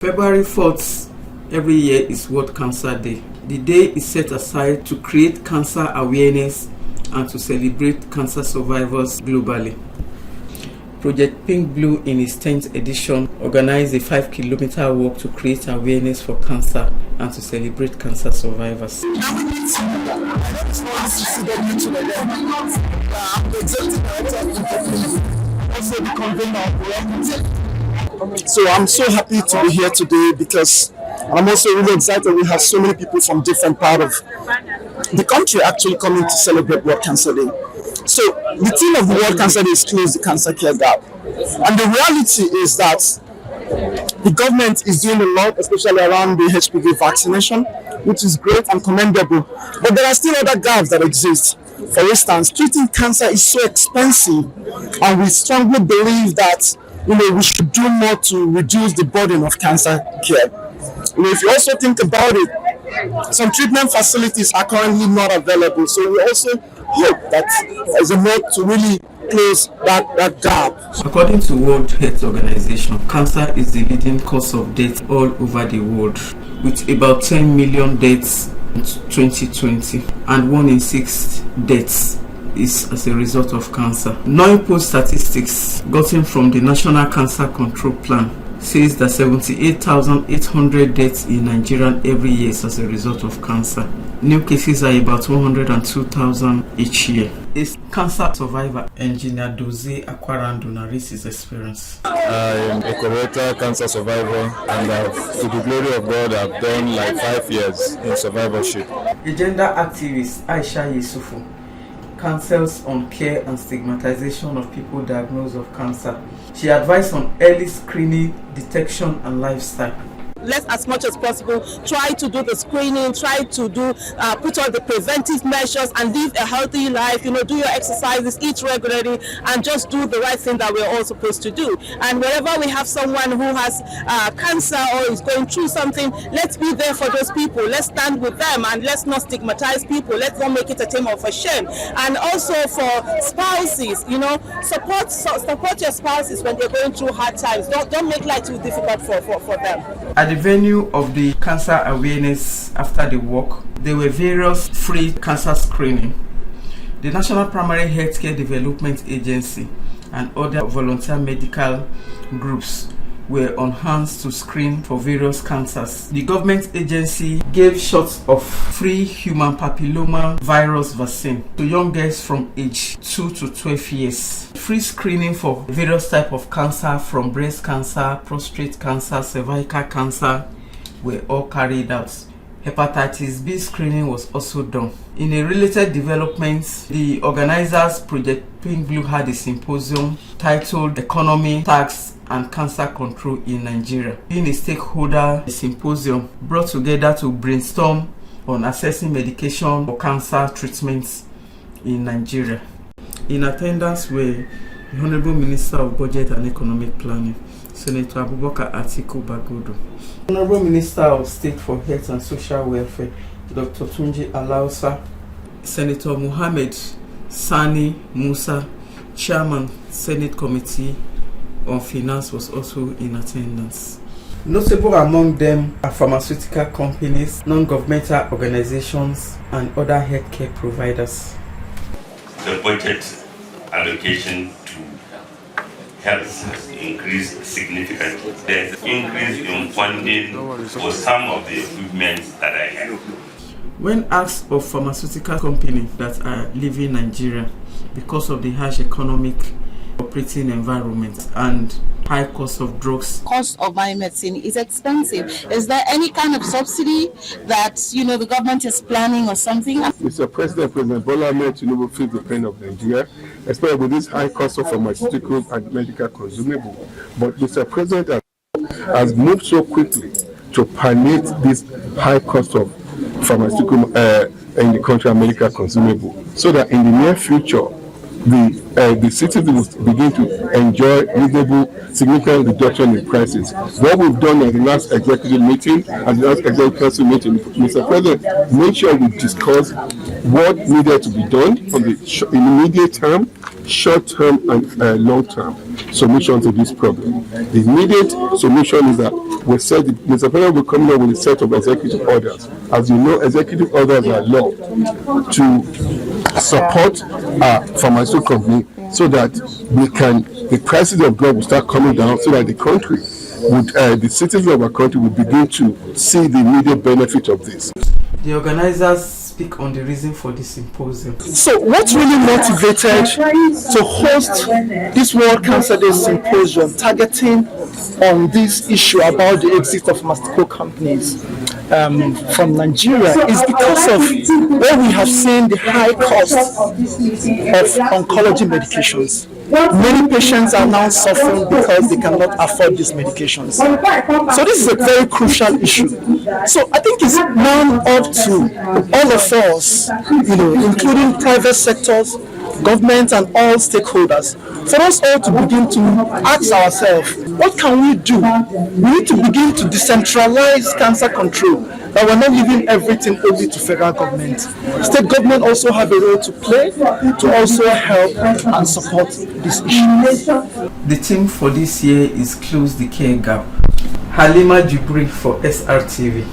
February 4th every year is World Cancer Day. The day is set aside to create cancer awareness and to celebrate cancer survivors globally. Project Pink Blue, in its 10th edition, organized a 5-kilometer walk to create awareness for cancer and to celebrate cancer survivors. So I'm so happy to be here today because I'm also really excited. We have so many people from different parts of the country actually coming to celebrate World Cancer Day. So the theme of the World Cancer Day is Close the Cancer Care Gap. And the reality is that the government is doing a lot, especially around the HPV vaccination, which is great and commendable. But there are still other gaps that exist. For instance, treating cancer is so expensive, and we strongly believe that we should do more to reduce the burden of cancer care. If you also think about it, some treatment facilities are currently not available, so we also hope that there's a lot to really close that gap. According to World Health Organization, cancer is the leading cause of death all over the world, with about 10 million deaths in 2020, and 1 in 6 deaths is as a result of cancer. Non-post statistics gotten from the National Cancer Control Plan says that 78,800 deaths in Nigeria every year is as a result of cancer. New cases are about 102,000 each year. A cancer survivor, Engineer Dozie Akwarandu, narrates his experience. I am a colorectal cancer survivor, and to the glory of God, I've done like 5 years in survivorship. A gender activist, Aisha Yusufu, counsels on care and stigmatization of people diagnosed with cancer. She advises on early screening, detection, and lifestyle. Let's, as much as possible, try to do the screening, try to do put all the preventive measures and live a healthy life. Do your exercises, eat regularly, and just do the right thing that we're all supposed to do. And wherever we have someone who has cancer or is going through something, let's be there for those people. Let's stand with them, and let's not stigmatize people. Let's not make it a thing of a shame. And also for spouses, support your spouses when they're going through hard times. Don't make life too difficult for them. At the venue of the cancer awareness after the walk, there were various free cancer screening. The National Primary Healthcare Development Agency and other volunteer medical groups were on hands to screen for various cancers. The government agency gave shots of free human papilloma virus vaccine to young girls from age 2 to 12 years. Free screening for various types of cancer, from breast cancer, prostate cancer, cervical cancer, were all carried out. Hepatitis B screening was also done. In a related development, the organizers, Project Pink Blue, had a symposium titled Economy, Tax and Cancer Control in Nigeria. Being a stakeholder, the symposium brought together to brainstorm on assessing medication for cancer treatments in Nigeria. In attendance were the Honorable Minister of Budget and Economic Planning, Senator Abubakar Atiku Bagudu, Honorable Minister of State for Health and Social Welfare, Dr. Tunji Alausa, Senator Muhammad Sani Musa, Chairman, Senate Committee on Finance, was also in attendance. Notable among them are pharmaceutical companies, non-governmental organizations, and other healthcare providers. The budget allocation to health has increased significantly. There's increase in funding for some of the equipment that I have. When asked of pharmaceutical companies that are leaving Nigeria because of the harsh economic operating environment and high cost of drugs. Cost of biomedicine is expensive. Is there any kind of subsidy that the government is planning or something? Mr. President Bola Ahmed Tinubu feels the pain of Nigeria, especially with this high cost of pharmaceuticals and medical consumables. But Mr. President has moved so quickly to palliate this high cost of pharmaceutical in the country and medical consumables, so that in the near future, the citizens will begin to enjoy reasonable, significant reduction in prices. What we've done at the last executive meeting and the last executive council meeting, Mr. President, make sure we discuss what needed to be done in the immediate term, short-term and long-term solution to this problem. The immediate solution is that we said Mr. President will come up with a set of executive orders. As you know, executive orders are law to support pharmaceutical company so that the prices of drugs will start coming down, so that the country the citizens of our country will begin to see the immediate benefit of this. The organizers speak on the reason for the symposium. So what really motivated to host this World Cancer Day symposium targeting on this issue about the exit of pharmaceutical companies from Nigeria is because of where we have seen the high cost of oncology medications. Many patients are now suffering because they cannot afford these medications. So this is a very crucial issue. So I think it's now up to all of us, including private sectors, government and all stakeholders, for us all to begin to ask ourselves, what can we do? We need to begin to decentralize cancer control, that we're not leaving everything only to federal government. State government also have a role to play to also help and support this issue. The theme for this year is Close the Care Gap. Halima Jibril for SRTV.